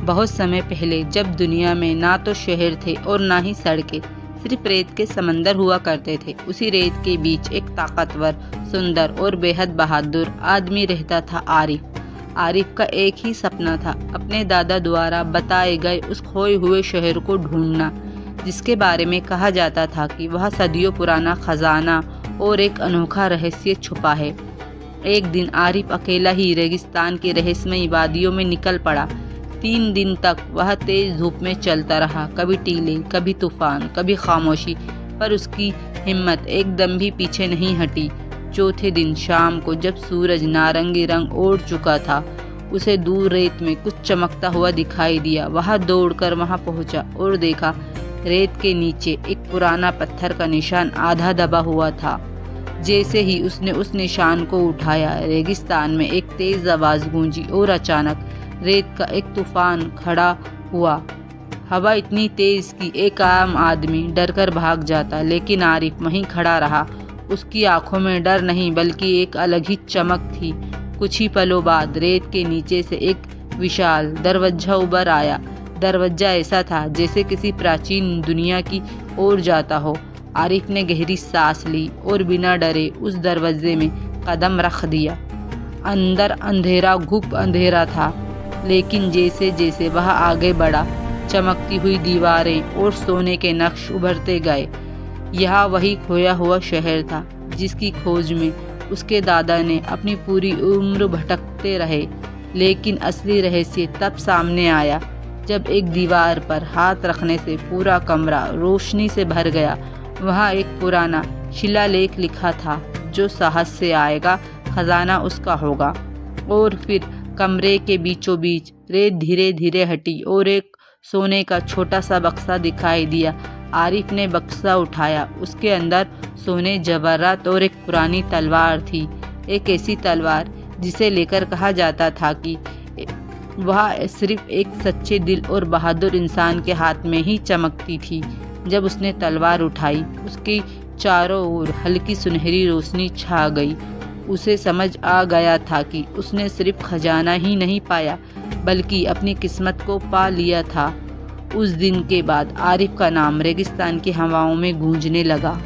बहुत समय पहले जब दुनिया में ना तो शहर थे और ना ही सड़कें, सिर्फ रेत के समंदर हुआ करते थे। उसी रेत के बीच एक ताकतवर, सुंदर और बेहद बहादुर आदमी रहता था, आरिफ। आरिफ का एक ही सपना था, अपने दादा द्वारा बताए गए उस खोए हुए शहर को ढूंढना, जिसके बारे में कहा जाता था कि वह सदियों पुराना खजाना और एक अनोखा रहस्य छुपा है। एक दिन आरिफ अकेला ही रेगिस्तान के रहस्यमयी वादियों में निकल पड़ा। 3 दिन तक वह तेज धूप में चलता रहा, कभी टीले, कभी तूफान, कभी खामोशी, पर उसकी हिम्मत एकदम भी पीछे नहीं हटी। चौथे दिन शाम को जब सूरज नारंगी रंग ओढ़ चुका था, उसे दूर रेत में कुछ चमकता हुआ दिखाई दिया। वह दौड़कर वहां पहुंचा और देखा, रेत के नीचे एक पुराना पत्थर का निशान आधा दबा हुआ था। जैसे ही उसने उस निशान को उठाया, रेगिस्तान में एक तेज आवाज गूंजी और अचानक रेत का एक तूफान खड़ा हुआ। हवा इतनी तेज कि एक आम आदमी डरकर भाग जाता, लेकिन आरिफ वहीं खड़ा रहा। उसकी आंखों में डर नहीं बल्कि एक अलग ही चमक थी। कुछ ही पलों बाद रेत के नीचे से एक विशाल दरवाजा उभर आया। दरवाजा ऐसा था जैसे किसी प्राचीन दुनिया की ओर जाता हो। आरिफ ने गहरी सांस ली और बिना डरे उस दरवाजे में कदम रख दिया। अंदर अंधेरा घुप अंधेरा था, लेकिन जैसे जैसे वह आगे बढ़ा, चमकती हुई दीवारें और सोने के नक्श उभरते गए। यह वही खोया हुआ शहर था जिसकी खोज में उसके दादा ने अपनी पूरी उम्र भटकते रहे। लेकिन असली रहस्य तब सामने आया जब एक दीवार पर हाथ रखने से पूरा कमरा रोशनी से भर गया। वहाँ एक पुराना शिलालेख लिखा था, जो साहस से आएगा खजाना उसका होगा। और फिर कमरे के बीचों बीच रेत धीरे धीरे हटी और एक सोने का छोटा सा बक्सा दिखाई दिया। आरिफ ने बक्सा उठाया। उसके अंदर सोने, जवाहरात और एक पुरानी तलवार थी। एक ऐसी तलवार जिसे लेकर कहा जाता था कि वह सिर्फ एक सच्चे दिल और बहादुर इंसान के हाथ में ही चमकती थी। जब उसने तलवार उठाई, उसकी चारों ओर हल्की सुनहरी रोशनी छा गई। उसे समझ आ गया था कि उसने सिर्फ खजाना ही नहीं पाया, बल्कि अपनी किस्मत को पा लिया था। उस दिन के बाद आरिफ का नाम रेगिस्तान की हवाओं में गूंजने लगा।